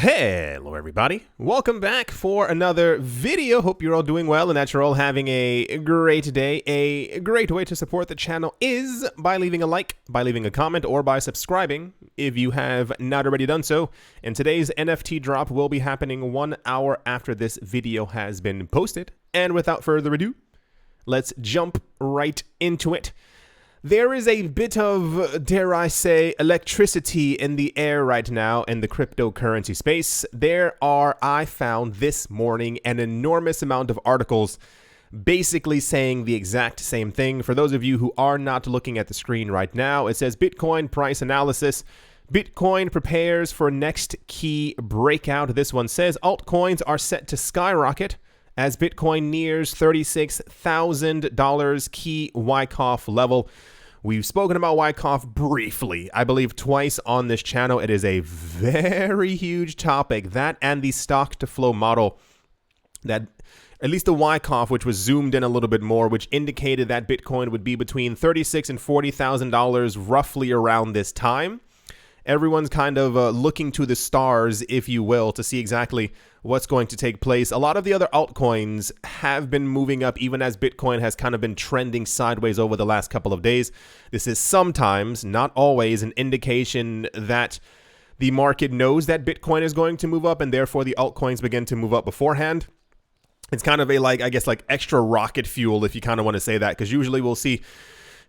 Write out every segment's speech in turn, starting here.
Hello everybody, welcome back for another video. Hope you're all doing well and that you're all having a great day. A great way to support the channel is by leaving a like, by leaving a comment, or by subscribing if you have not already done so. And today's NFT drop will be happening 1 hour after this video has been posted. And without further ado, let's jump right into it. There is a bit of, dare I say, electricity in the air right now in the cryptocurrency space. I found this morning an enormous amount of articles basically saying the exact same thing. For those of you who are not looking at the screen right now, it says Bitcoin price analysis. Bitcoin prepares for next key breakout. This one says altcoins are set to skyrocket as Bitcoin nears $36,000 key Wyckoff level. We've spoken about Wyckoff briefly, I believe twice on this channel. It is a very huge topic. That and the stock to flow model, that at least the Wyckoff, which was zoomed in a little bit more, which indicated that Bitcoin would be between $36,000 and $40,000 roughly around this time. Everyone's kind of looking to the stars, if you will, to see exactly what's going to take place. A lot of the other altcoins have been moving up, even as Bitcoin has kind of been trending sideways over the last couple of days. This is sometimes, not always, an indication that the market knows that Bitcoin is going to move up, and therefore the altcoins begin to move up beforehand. It's kind of a, like extra rocket fuel, if you kind of want to say that, because usually we'll see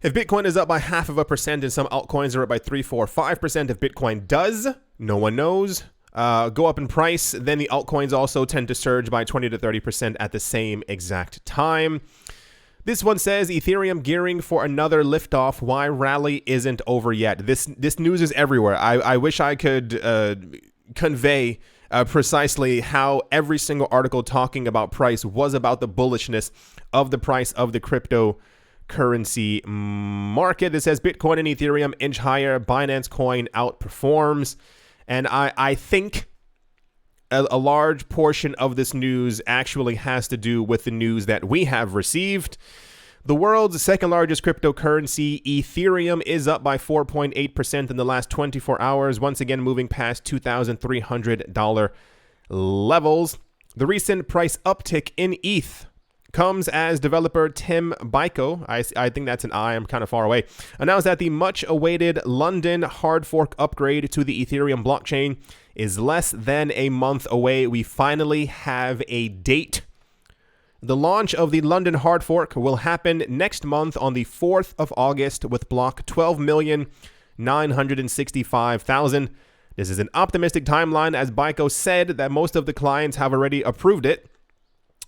if Bitcoin is up by 0.5% and some altcoins are up by 3, 4, 5%, if Bitcoin does, no one knows, go up in price, then the altcoins also tend to surge by 20 to 30% at the same exact time. This one says Ethereum gearing for another liftoff. Why rally isn't over yet? This news is everywhere. I wish I could convey precisely how every single article talking about price was about the bullishness of the price of the cryptocurrency market. It says Bitcoin and Ethereum inch higher, Binance coin outperforms. And I think a large portion of this news actually has to do with the news that we have received. The world's second largest cryptocurrency, Ethereum, is up by 4.8% in the last 24 hours, once again moving past $2,300 levels. The recent price uptick in ETH comes as developer Tim Biko, I think that's an I, I'm kind of far away, announced that the much-awaited London hard fork upgrade to the Ethereum blockchain is less than a month away. We finally have a date. The launch of the London hard fork will happen next month on the 4th of August with block 12,965,000. This is an optimistic timeline, as Biko said that most of the clients have already approved it.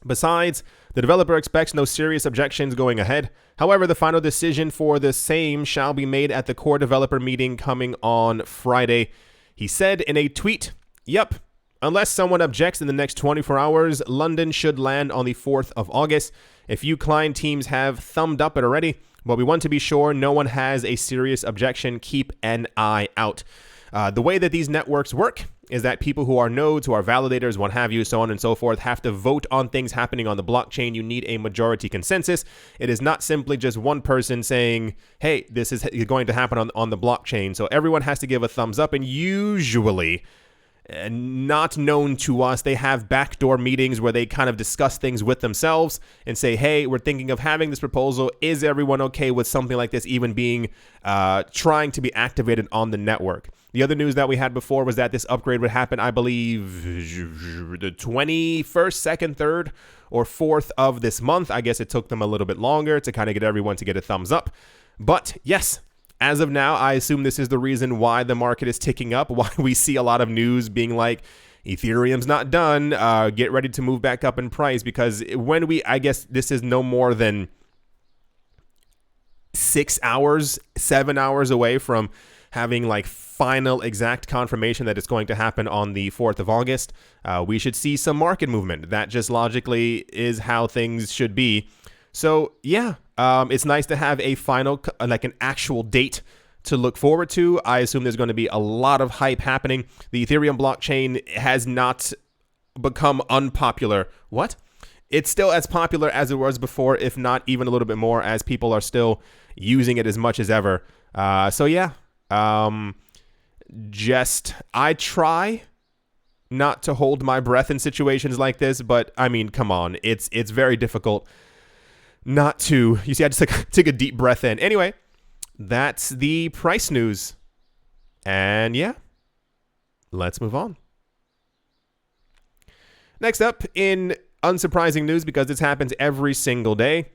Besides, the developer expects no serious objections going ahead. However, the final decision for the same shall be made at the core developer meeting coming on Friday. He said in a tweet, "Yep, unless someone objects in the next 24 hours, London should land on the 4th of August. A few client teams have thumbed up it already, but we want to be sure no one has a serious objection. Keep an eye out." The way that these networks work is that people who are nodes, who are validators, what have you, so on and so forth, have to vote on things happening on the blockchain. You need a majority consensus. It is not simply just one person saying, hey, this is going to happen on the blockchain. So everyone has to give a thumbs up, and usually, not known to us, they have backdoor meetings where they kind of discuss things with themselves and say, hey, we're thinking of having this proposal. Is everyone okay with something like this even being trying to be activated on the network? The other news that we had before was that this upgrade would happen, I believe, the 21st, 2nd, 3rd, or 4th of this month. I guess it took them a little bit longer to kind of get everyone to get a thumbs up. But yes, as of now, I assume this is the reason why the market is ticking up, why we see a lot of news being like, Ethereum's not done, get ready to move back up in price, because I guess this is no more than 6 hours, 7 hours away from having like final exact confirmation that it's going to happen on the 4th of August. We should see some market movement. That just logically is how things should be. So yeah, it's nice to have a final, like an actual date to look forward to. I assume there's going to be a lot of hype happening. The Ethereum blockchain has not become unpopular. What? It's still as popular as it was before, if not even a little bit more, as people are still using it as much as ever. So yeah, I try not to hold my breath in situations like this, but I mean, come on. It's very difficult not to. You see, I just took a deep breath in. Anyway, that's the price news. And yeah, let's move on. Next up, in unsurprising news, because this happens every single day,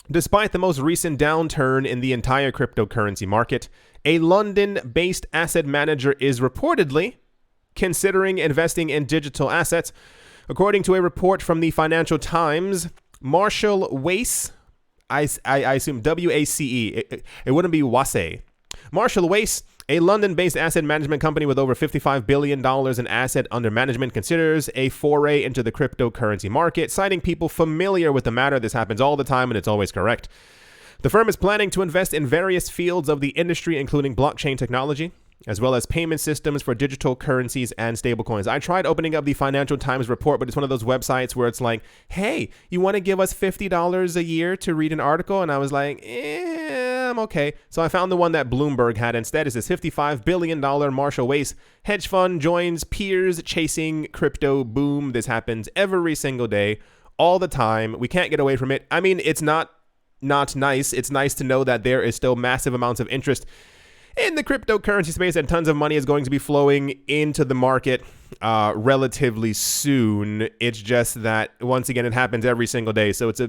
despite the most recent downturn in the entire cryptocurrency market, a London-based asset manager is reportedly considering investing in digital assets. According to a report from the Financial Times, Marshall Wace, I assume W-A-C-E, it wouldn't be Wace. Marshall Wace, a London-based asset management company with over $55 billion in asset under management, considers a foray into the cryptocurrency market, citing people familiar with the matter. This happens all the time, and it's always correct. The firm is planning to invest in various fields of the industry, including blockchain technology, as well as payment systems for digital currencies and stablecoins. I tried opening up the Financial Times report, but it's one of those websites where it's like, hey, you want to give us $50 a year to read an article? And I was like, I'm okay. So I found the one that Bloomberg had instead. It says $55 billion Marshall Wace hedge fund joins peers chasing crypto boom. This happens every single day, all the time. We can't get away from it. I mean, it's not nice. It's nice to know that there is still massive amounts of interest in the cryptocurrency space, and tons of money is going to be flowing into the market relatively soon. It's just that, once again, it happens every single day. So it's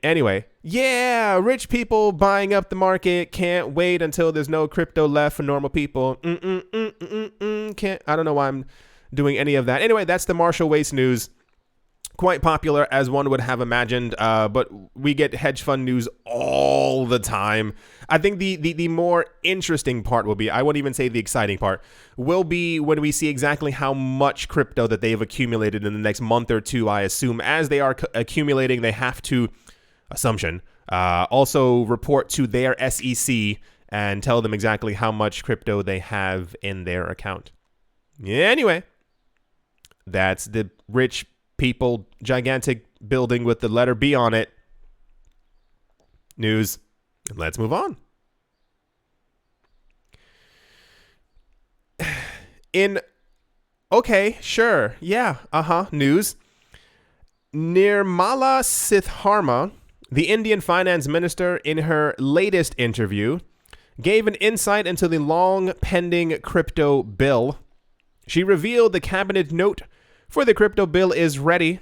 anyway, yeah, rich people buying up the market. Can't wait until there's no crypto left for normal people. Can't. I don't know why I'm doing any of that. Anyway, that's the Marshall Wace news. Quite popular, as one would have imagined, but we get hedge fund news all the time. I think the more interesting part will be, I won't even say the exciting part, will be when we see exactly how much crypto that they've accumulated in the next month or two. I assume as they are accumulating, they have to, also report to their SEC and tell them exactly how much crypto they have in their account. Anyway, that's the rich people, gigantic building with the letter B on it. News. Let's move on. News. Nirmala Sitharaman, the Indian finance minister, in her latest interview, gave an insight into the long-pending crypto bill. She revealed the cabinet note for the crypto bill is ready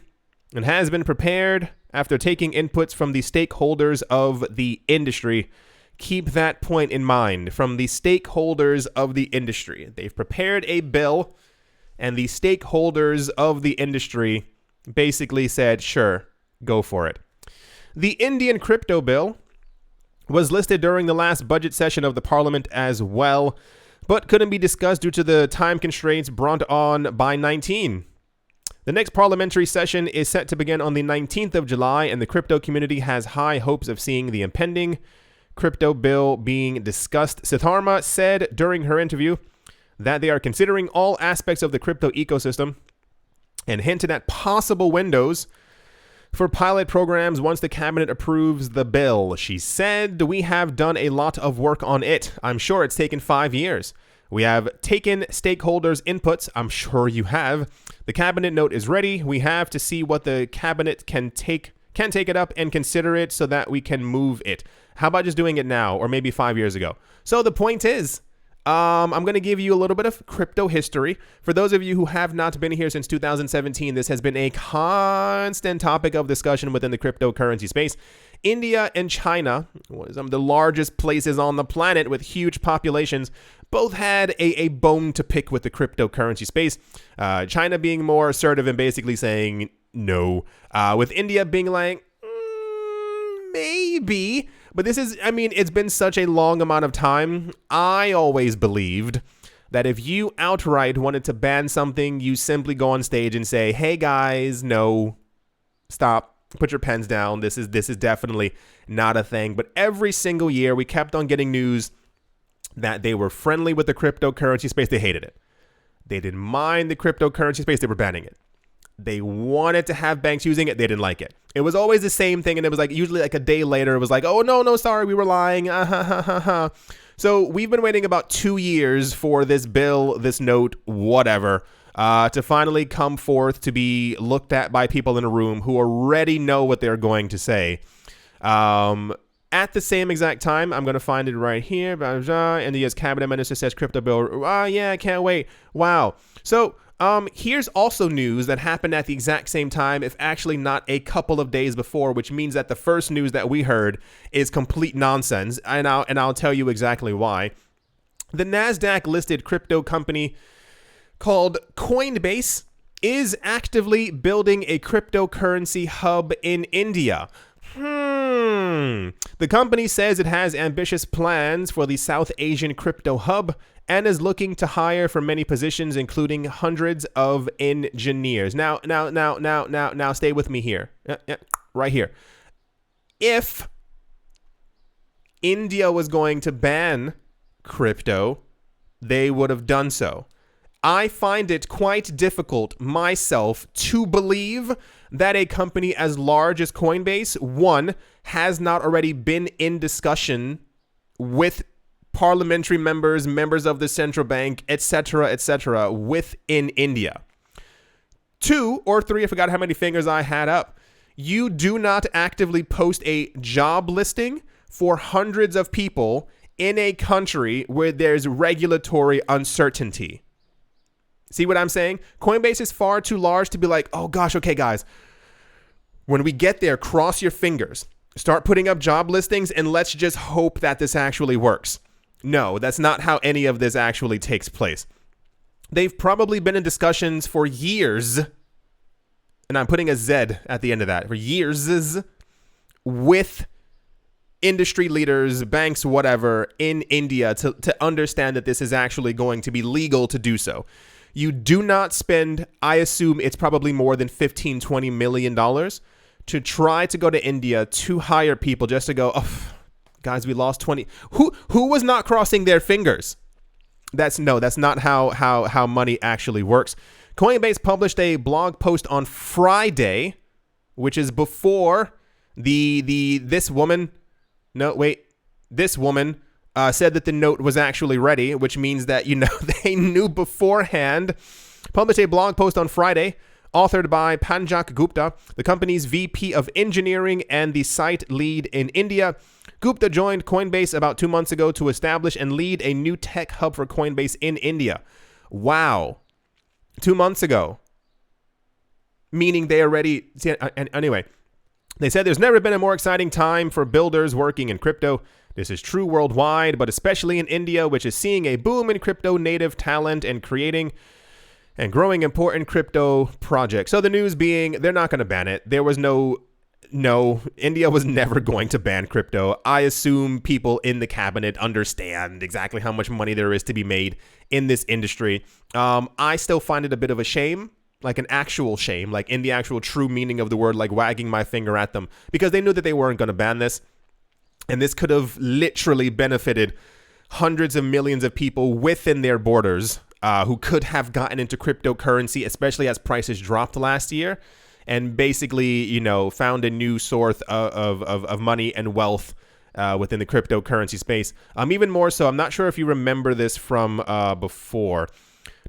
and has been prepared after taking inputs from the stakeholders of the industry. Keep that point in mind, from the stakeholders of the industry. They've prepared a bill, and the stakeholders of the industry basically said, sure, go for it. The Indian crypto bill was listed during the last budget session of the parliament as well, but couldn't be discussed due to the time constraints brought on by 19. The next parliamentary session is set to begin on the 19th of July, and the crypto community has high hopes of seeing the impending crypto bill being discussed. Sitharaman said during her interview that they are considering all aspects of the crypto ecosystem and hinted at possible windows for pilot programs once the cabinet approves the bill. She said, "We have done a lot of work on it. I'm sure it's taken 5 years. We have taken stakeholders' inputs. I'm sure you have. The cabinet note is ready. We have to see what the cabinet can take it up and consider it so that we can move it. How about just doing it now, or maybe 5 years ago?" So the point is, I'm going to give you a little bit of crypto history. For those of you who have not been here since 2017, this has been a constant topic of discussion within the cryptocurrency space. India and China, some of the largest places on the planet with huge populations, both had a bone to pick with the cryptocurrency space. China being more assertive and basically saying no, with India being like, maybe. But this is, it's been such a long amount of time. I always believed that if you outright wanted to ban something, you simply go on stage and say, hey guys, no, stop, put your pens down. This is definitely not a thing. But every single year we kept on getting news that they were friendly with the cryptocurrency space. They hated it. They didn't mind the cryptocurrency space. They were banning it. They wanted to have banks using it. They didn't like it. It was always the same thing. And it was like usually like a day later, it was like, oh, no, sorry, we were lying. So we've been waiting about 2 years for this bill, this note, whatever, to finally come forth to be looked at by people in a room who already know what they're going to say. At the same exact time, I'm going to find it right here. India's cabinet minister says crypto bill. Yeah, I can't wait. Wow. So here's also news that happened at the exact same time, if actually not a couple of days before, which means that the first news that we heard is complete nonsense. And I'll tell you exactly why. The NASDAQ listed crypto company called Coinbase is actively building a cryptocurrency hub in India. The company says it has ambitious plans for the South Asian crypto hub and is looking to hire for many positions, including hundreds of engineers. Now, stay with me here. Right here. If India was going to ban crypto, they would have done so. I find it quite difficult myself to believe that a company as large as Coinbase, one, has not already been in discussion with parliamentary members, members of the central bank, etc., within India. 2 or 3, I forgot how many fingers I had up. You do not actively post a job listing for hundreds of people in a country where there's regulatory uncertainty. See what I'm saying? Coinbase is far too large to be like, oh gosh, okay, guys, when we get there, cross your fingers, start putting up job listings, and let's just hope that this actually works. No, that's not how any of this actually takes place. They've probably been in discussions for years, and I'm putting a Z at the end of that, for years, with industry leaders, banks, whatever, in India to understand that this is actually going to be legal to do so. You do not spend, I assume it's probably more than $15-20 million to try to go to India to hire people just to go, oh, guys, we lost 20. Who was not crossing their fingers? That's not how money actually works. Coinbase published a blog post on Friday, which is before this woman said that the note was actually ready, which means that, they knew beforehand. Published a blog post on Friday, authored by Panjak Gupta, the company's VP of engineering and the site lead in India. Gupta joined Coinbase about 2 months ago to establish and lead a new tech hub for Coinbase in India. Wow. 2 months ago. Meaning they already... Anyway, they said there's never been a more exciting time for builders working in crypto. This is true worldwide, but especially in India, which is seeing a boom in crypto native talent and creating and growing important crypto projects. So the news being, they're not going to ban it. There was no, India was never going to ban crypto. I assume people in the cabinet understand exactly how much money there is to be made in this industry. I still find it a bit of a shame, like an actual shame, like in the actual true meaning of the word, like wagging my finger at them, because they knew that they weren't going to ban this. And this could have literally benefited hundreds of millions of people within their borders who could have gotten into cryptocurrency, especially as prices dropped last year, and basically, found a new source of money and wealth within the cryptocurrency space. Even more so, I'm not sure if you remember this from before.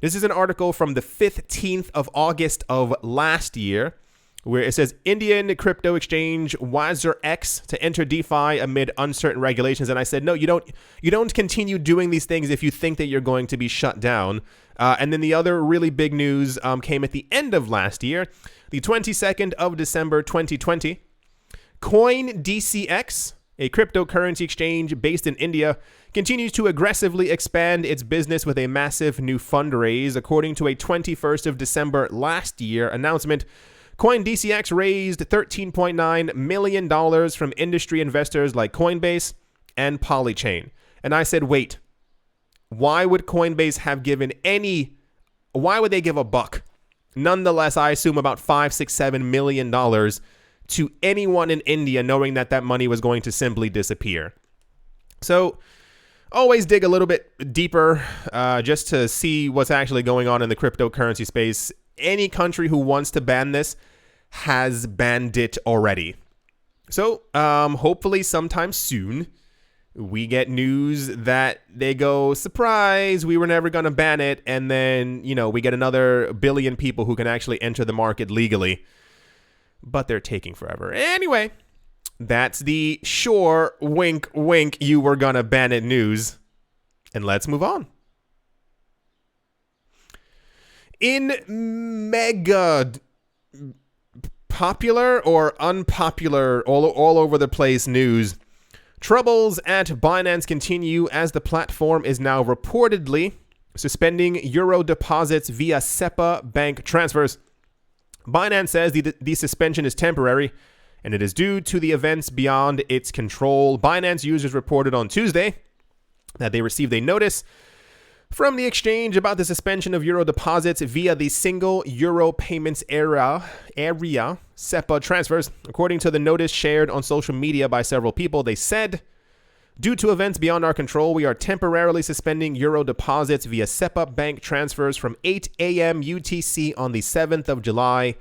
This is an article from the 15th of August of last year, where it says Indian crypto exchange WazirX to enter DeFi amid uncertain regulations. And I said, no, you don't continue doing these things if you think that you're going to be shut down. And then the other really big news came at the end of last year, the 22nd of December, 2020. CoinDCX, a cryptocurrency exchange based in India, continues to aggressively expand its business with a massive new fundraise. According to a 21st of December last year announcement, CoinDCX raised $13.9 million from industry investors like Coinbase and Polychain. And I said, wait, why would Coinbase have given why would they give a buck? Nonetheless, I assume about $5, $6, $7 million to anyone in India, knowing that money was going to simply disappear. So always dig a little bit deeper just to see what's actually going on in the cryptocurrency space. Any country who wants to ban this has banned it already. So hopefully sometime soon we get news that they go, surprise, we were never going to ban it. And then, we get another billion people who can actually enter the market legally. But they're taking forever. Anyway, that's the sure, wink, wink, you were going to ban it news. And let's move on. In mega popular or unpopular, all over the place news, troubles at Binance continue as the platform is now reportedly suspending euro deposits via SEPA bank transfers. Binance says the suspension is temporary and it is due to the events beyond its control. Binance users reported on Tuesday that they received a notice from the exchange about the suspension of euro deposits via the single euro payments area SEPA transfers. According to the notice shared on social media by several people, they said, due to events beyond our control, we are temporarily suspending euro deposits via SEPA bank transfers from 8 a.m. UTC on the 7th of July.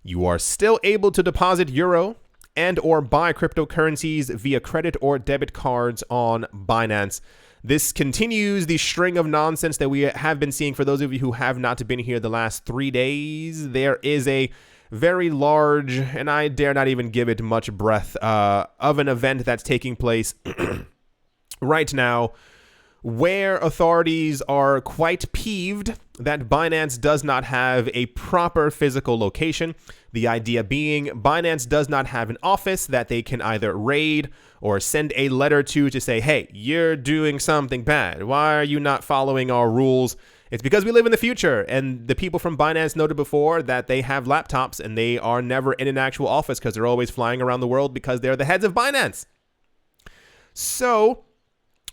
You are still able to deposit euro and or buy cryptocurrencies via credit or debit cards on Binance. This continues the string of nonsense that we have been seeing. For those of you who have not been here the last 3 days, there is a very large, and I dare not even give it much breath, of an event that's taking place right now where authorities are quite peeved that Binance does not have a proper physical location. The idea being Binance does not have an office that they can either raid or send a letter to say, hey, you're doing something bad. Why are you not following our rules? It's because we live in the future. And the people from Binance noted before that they have laptops and they are never in an actual office because they're always flying around the world because they're the heads of Binance. So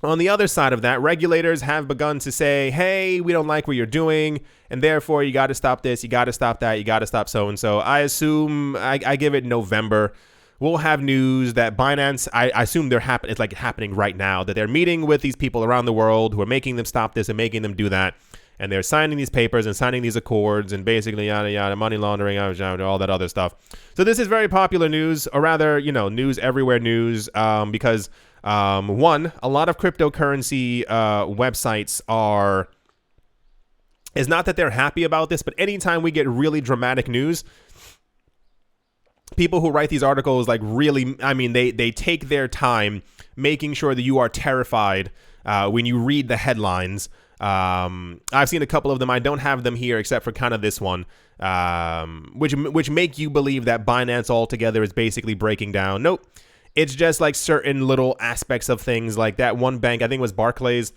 on the other side of that, regulators have begun to say, hey, we don't like what you're doing, and therefore you got to stop this, you got to stop that, you got to stop so-and-so. I assume, I give it November, we'll have news that Binance, I assume it's like happening right now, that they're meeting with these people around the world who are making them stop this and making them do that, and they're signing these papers and signing these accords and basically yada yada, money laundering, all that other stuff. So this is very popular news, or rather, news everywhere news, because one, a lot of cryptocurrency websites is not that they're happy about this, but anytime we get really dramatic news, people who write these articles really, they take their time making sure that you are terrified when you read the headlines. I've seen a couple of them. I don't have them here except for kind of this one, which make you believe that Binance altogether is basically breaking down. Nope. It's just like certain little aspects of things, like that one bank, I think it was Barclays,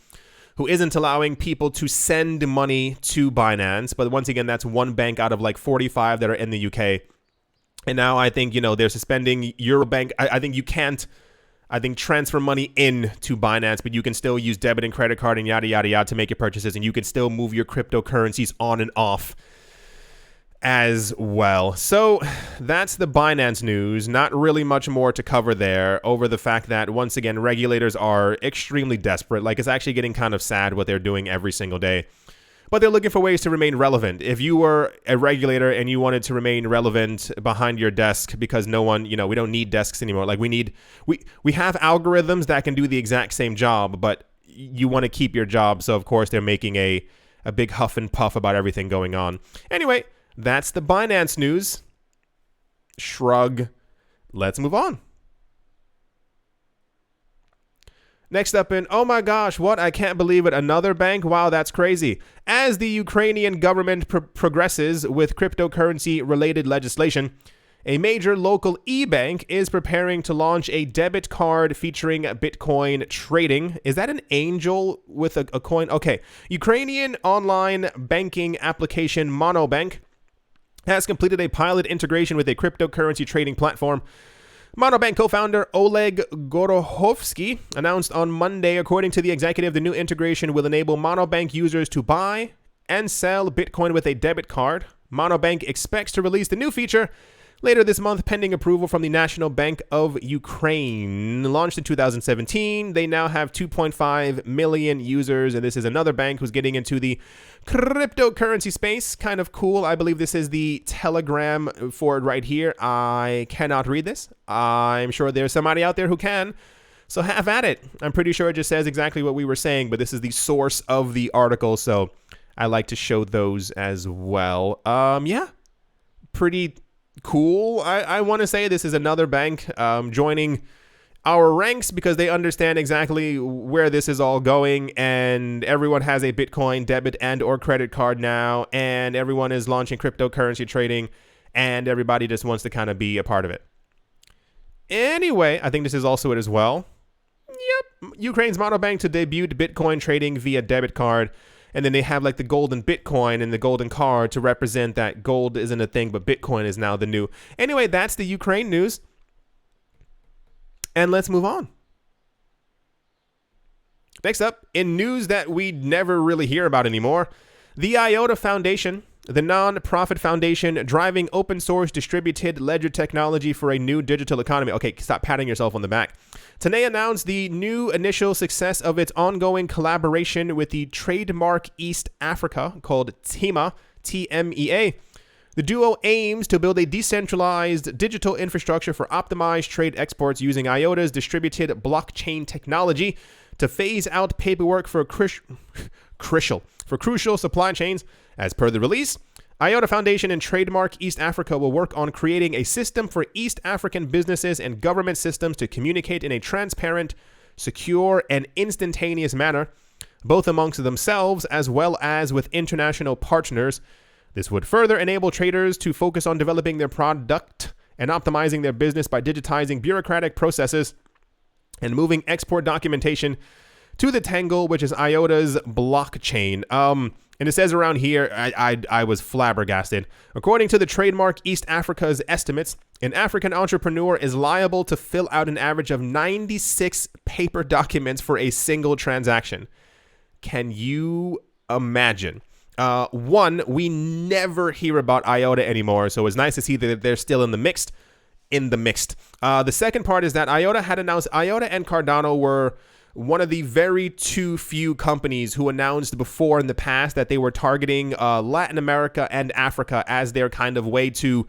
who isn't allowing people to send money to Binance. But once again, that's one bank out of 45 that are in the UK. And now I think, they're suspending Eurobank. I think you can't, transfer money in to Binance, but you can still use debit and credit card and yada, yada, yada to make your purchases. And you can still move your cryptocurrencies on and off as well. So that's the Binance news. Not really much more to cover there over the fact that, once again, regulators are extremely desperate. It's actually getting kind of sad what they're doing every single day. But they're looking for ways to remain relevant. If you were a regulator and you wanted to remain relevant behind your desk, because no one, we don't need desks anymore. We have algorithms that can do the exact same job, but you want to keep your job. So of course they're making a big huff and puff about everything going on. Anyway, that's the Binance news. Shrug. Let's move on. Next up oh my gosh, what? I can't believe it. Another bank? Wow, that's crazy. As the Ukrainian government progresses with cryptocurrency-related legislation, a major local e-bank is preparing to launch a debit card featuring Bitcoin trading. Is that an angel with a coin? Okay. Ukrainian online banking application Monobank has completed a pilot integration with a cryptocurrency trading platform. Monobank co-founder Oleg Gorokhovsky announced on Monday, according to the executive, the new integration will enable Monobank users to buy and sell Bitcoin with a debit card. Monobank expects to release the new feature later this month, pending approval from the National Bank of Ukraine. Launched in 2017, they now have 2.5 million users, and this is another bank who's getting into the cryptocurrency space. Kind of cool. I believe this is the Telegram for it right here. I cannot read this. I'm sure there's somebody out there who can. So have at it. I'm pretty sure it just says exactly what we were saying, but this is the source of the article, so I like to show those as well. Yeah, pretty cool. I want to say this is another bank joining our ranks because they understand exactly where this is all going, and everyone has a Bitcoin debit and or credit card now, and everyone is launching cryptocurrency trading, and everybody just wants to kind of be a part of it. Anyway, I think this is also it as well. Yep, Ukraine's model bank to debut Bitcoin trading via debit card, and then they have like the golden Bitcoin and the golden card to represent that gold isn't a thing, but Bitcoin is now the new. Anyway, that's the Ukraine news. And let's move on. Next up, in news that we never really hear about anymore, the IOTA Foundation, the non-profit foundation driving open source distributed ledger technology for a new digital economy. Okay, stop patting yourself on the back. Today announced the new initial success of its ongoing collaboration with the Trademark East Africa called TEMA, T-M-E-A. The duo aims to build a decentralized digital infrastructure for optimized trade exports using IOTA's distributed blockchain technology to phase out paperwork for crucial supply chains. As per the release, IOTA Foundation and Trademark East Africa will work on creating a system for East African businesses and government systems to communicate in a transparent, secure, and instantaneous manner, both amongst themselves as well as with international partners. This would further enable traders to focus on developing their product and optimizing their business by digitizing bureaucratic processes and moving export documentation to the Tangle, which is IOTA's blockchain. And it says around here, I was flabbergasted. According to the Trademark East Africa's estimates, an African entrepreneur is liable to fill out an average of 96 paper documents for a single transaction. Can you imagine? One, we never hear about IOTA anymore, so it's nice to see that they're still in the mixed. The second part is that IOTA had announced IOTA and Cardano were one of the very too few companies who announced before in the past that they were targeting Latin America and Africa as their kind of way to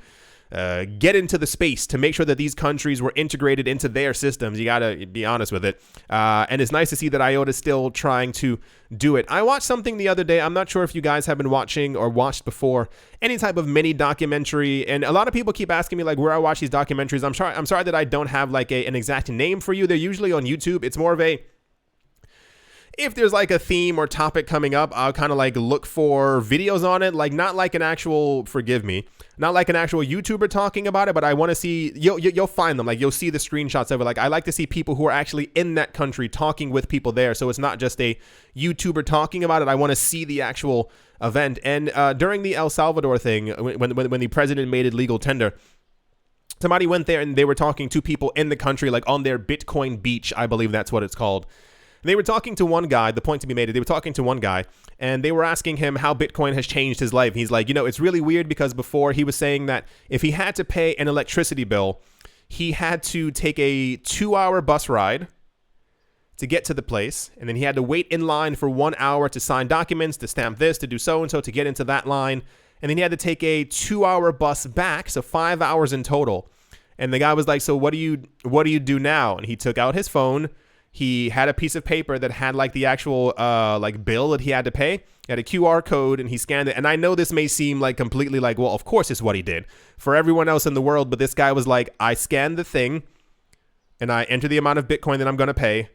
get into the space, to make sure that these countries were integrated into their systems. You gotta be honest with it. And it's nice to see that IOTA is still trying to do it. I watched something the other day. I'm not sure if you guys have been watching or watched before any type of mini documentary. And a lot of people keep asking me like where I watch these documentaries. I'm sorry that I don't have like an exact name for you. They're usually on YouTube. It's more of a, if there's like a theme or topic coming up, I'll kind of like look for videos on it, like not like an actual, forgive me, not like an actual YouTuber talking about it, but I want to see, you'll find them, like you'll see the screenshots of it. Like I like to see people who are actually in that country talking with people there. So it's not just a YouTuber talking about it. I want to see the actual event. And during the El Salvador thing, when the president made it legal tender, somebody went there and they were talking to people in the country, like on their Bitcoin beach, I believe that's what it's called. They were talking to one guy, the point to be made, they were talking to one guy, and they were asking him how Bitcoin has changed his life. He's like, it's really weird because before he was saying that if he had to pay an electricity bill, he had to take a 2-hour bus ride to get to the place, and then he had to wait in line for 1 hour to sign documents, to stamp this, to do so-and-so, to get into that line, and then he had to take a 2-hour bus back, so 5 hours in total. And the guy was like, so what do you do now? And he took out his phone. He had a piece of paper that had like the actual like bill that he had to pay. He had a QR code and he scanned it. And I know this may seem like completely like, well, of course it's what he did for everyone else in the world. But this guy was like, I scanned the thing and I enter the amount of Bitcoin that I'm going to pay.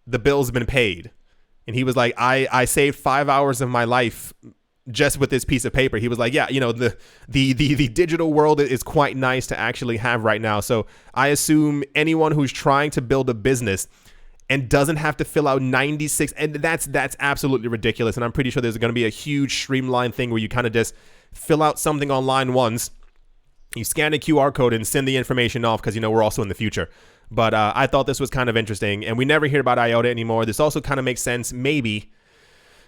The bill's been paid. And he was like, I saved 5 hours of my life just with this piece of paper. He was like, yeah, the digital world is quite nice to actually have right now. So I assume anyone who's trying to build a business and doesn't have to fill out 96, and that's absolutely ridiculous. And I'm pretty sure there's going to be a huge streamlined thing where you kind of just fill out something online once, you scan a QR code and send the information off because, we're also in the future. But I thought this was kind of interesting, and we never hear about IOTA anymore. This also kind of makes sense, maybe,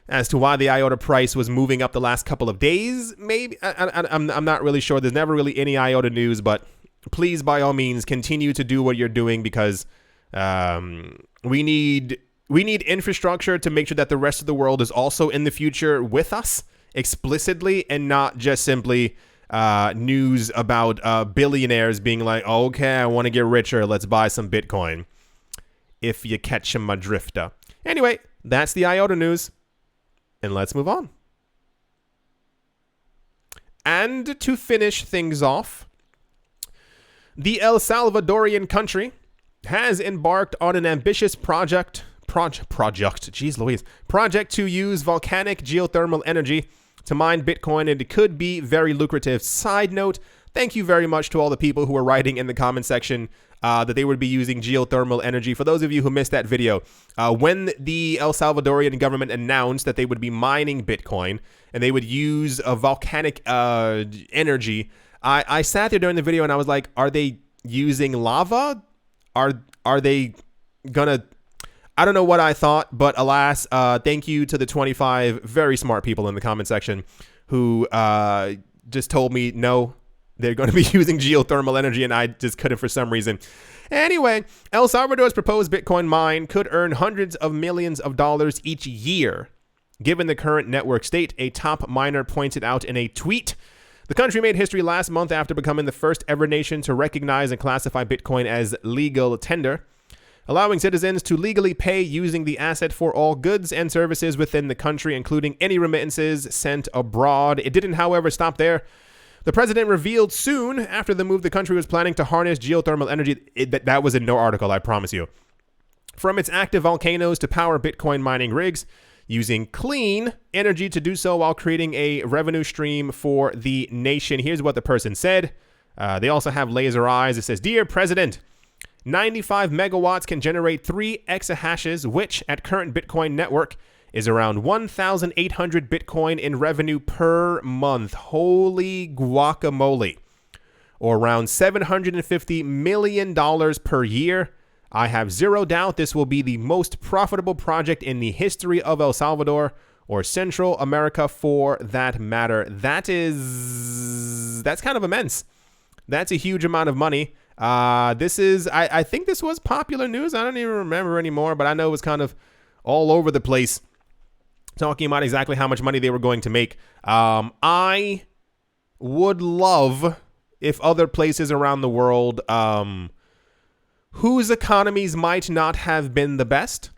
as to why the IOTA price was moving up the last couple of days. Maybe I'm not really sure. There's never really any IOTA news, but please, by all means, continue to do what you're doing because we need infrastructure to make sure that the rest of the world is also in the future with us explicitly, and not just simply news about billionaires being like, okay, I want to get richer, let's buy some Bitcoin. if you catch my drifter. Anyway, that's the IOTA news. And let's move on. And to finish things off, the El Salvadorian country has embarked on an ambitious project to use volcanic geothermal energy to mine Bitcoin, and it could be very lucrative. Side note, thank you very much to all the people who are writing in the comment section that they would be using geothermal energy. For those of you who missed that video, when the El Salvadorian government announced that they would be mining Bitcoin and they would use a volcanic energy, I sat there during the video and I was like, are they using lava? Are they gonna... I don't know what I thought, but alas, thank you to the 25 very smart people in the comment section who just told me no, they're going to be using geothermal energy, and I just couldn't for some reason. Anyway, El Salvador's proposed Bitcoin mine could earn hundreds of millions of dollars each year, given the current network state, a top miner pointed out in a tweet. The country made history last month after becoming the first ever nation to recognize and classify Bitcoin as legal tender, allowing citizens to legally pay using the asset for all goods and services within the country, including any remittances sent abroad. It didn't, however, stop there. The president revealed soon after the move the country was planning to harness geothermal energy. That was in no article, I promise you. From its active volcanoes to power Bitcoin mining rigs, using clean energy to do so while creating a revenue stream for the nation. Here's what the person said. They also have laser eyes. It says, "Dear President, 95 megawatts can generate 3 exahashes, which at current Bitcoin network is around 1,800 Bitcoin in revenue per month. Holy guacamole. Or around $750 million per year. I have zero doubt this will be the most profitable project in the history of El Salvador, or Central America for that matter." That's kind of immense. That's a huge amount of money. I think this was popular news. I don't even remember anymore, but I know it was kind of all over the place, talking about exactly how much money they were going to make. I would love if other places around the world, whose economies might not have been the best,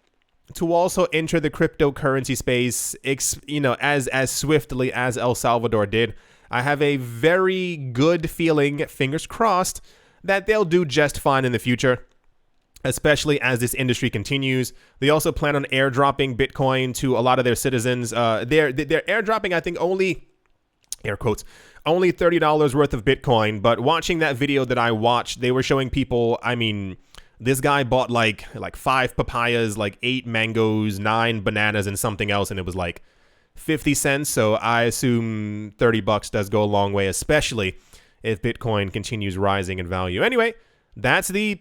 to also enter the cryptocurrency space, as swiftly as El Salvador did. I have a very good feeling, fingers crossed, that they'll do just fine in the future, especially as this industry continues. They also plan on airdropping Bitcoin to a lot of their citizens. They're airdropping, I think, only, air quotes, only $30 worth of Bitcoin. But watching that video that I watched, they were showing people, this guy bought like 5 papayas, like 8 mangoes, 9 bananas, and something else, and it was like 50 cents. So I assume $30 does go a long way, especially if Bitcoin continues rising in value. Anyway, that's the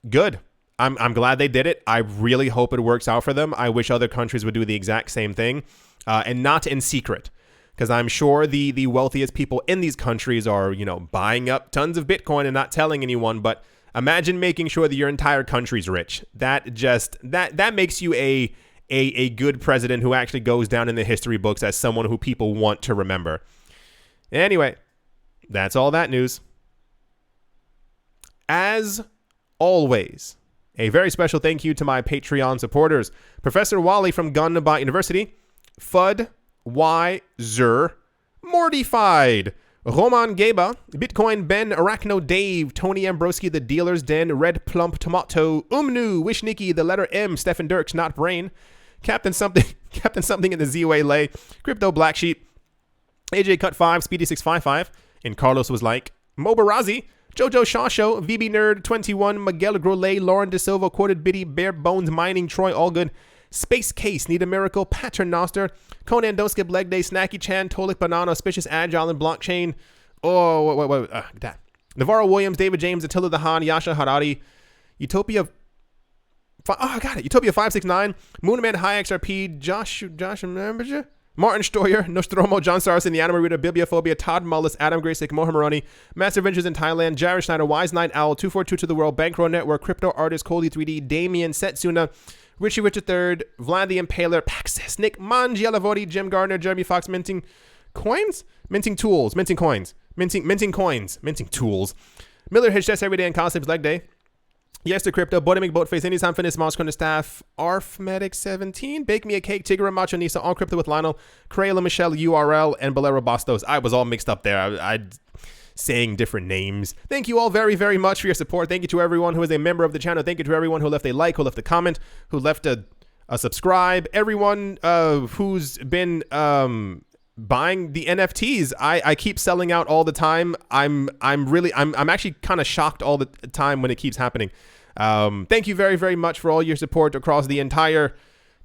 good. I'm glad they did it. I really hope it works out for them. I wish other countries would do the exact same thing, and not in secret, because I'm sure the wealthiest people in these countries are, buying up tons of Bitcoin and not telling anyone. But imagine making sure that your entire country's rich. That makes you a good president who actually goes down in the history books as someone who people want to remember. Anyway, that's all that news. As always, a very special thank you to my Patreon supporters: Professor Wally from Gunnabat University, Fud, Zer, Mortified, Roman Geba, Bitcoin Ben, Arachno Dave, Tony Ambroski, The Dealer's Den, Red Plump Tomato, Umnu, Wishniki, The Letter M, Stephen Dirks, Not Brain, Captain Something in the Z-Way Lay, Crypto Black Sheep, AJ Cut 5, Speedy 655, and Carlos was like, Mobarazi, Jojo Shawshow, VB Nerd 21, Miguel Grolet, Lauren De Silva, Quoted Biddy, Bare Bones Mining, Troy Allgood, Space Case, Need a Miracle, Paternoster, Conan Doskip, Leg Day, Snacky Chan, Tolik Banana, Auspicious Agile, and Blockchain. That. Navarro Williams, David James, Attila the Han, Yasha Harari, Utopia. I got it. Utopia 569, Moonman, High XRP, Josh, Martin Stoyer, Nostromo, John Sarson, The Anima Reader, Bibliophobia, Todd Mullis, Adam Graysick, Mohamaroni, Master Ventures in Thailand, Jared Schneider, Wise Night Owl, 242 to the World, Bankroll Network, Crypto Artist, Coldy 3D, Damien, Setsuna, Richie Richard III, Vlad the Impaler, Paxis, Nick, Mangialavodi, Jim Gardner, Jeremy Fox, Minting Coins? Minting Tools, Minting Coins, Minting Coins, Minting Tools, Miller Hitch, Everyday and Concepts, Leg Day, Yes to crypto, Bodemic, Boatface, Anytime Fitness, Mouse Corner Staff, Arfmedic17, Bake Me a Cake, Tigger, Macho Nisa, On Crypto with Lionel, Crayla, Michelle, URL, and Bolero Bastos. I was all mixed up there. I saying different names. Thank you all very, very much for your support. Thank you to everyone who is a member of the channel. Thank you to everyone who left a like, who left a comment, who left a subscribe. Everyone who's been buying the NFTs. I keep selling out all the time. I'm actually kind of shocked all the time when it keeps happening. Thank you very, very much for all your support across the entire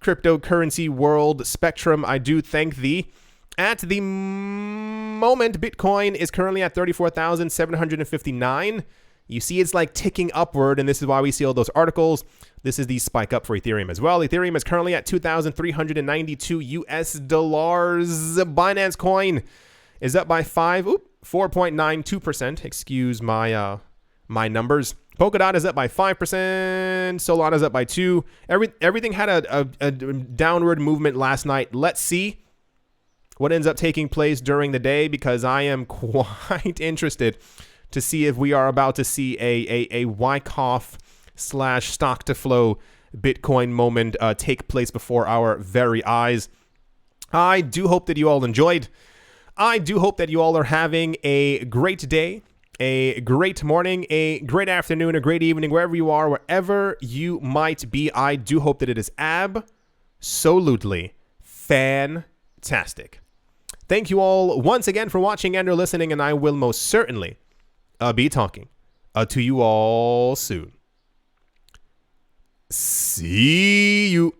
cryptocurrency world spectrum. I do thank thee. At the moment, Bitcoin is currently at 34,759. You see it's like ticking upward, and this is why we see all those articles. This is the spike up for Ethereum as well. Ethereum is currently at 2,392 US dollars. Binance Coin is up by 4.92%. Excuse my my numbers. Polkadot is up by 5%. Solana is up by 2%. Everything had a downward movement last night. Let's see what ends up taking place during the day, because I am quite interested to see if we are about to see a Wyckoff / stock to flow Bitcoin moment take place before our very eyes. I do hope that you all enjoyed. I do hope that you all are having a great day, a great morning, a great afternoon, a great evening, wherever you are, wherever you might be. I do hope that it is absolutely fantastic. Thank you all once again for watching and or listening, and I will most certainly be talking to you all soon. See you.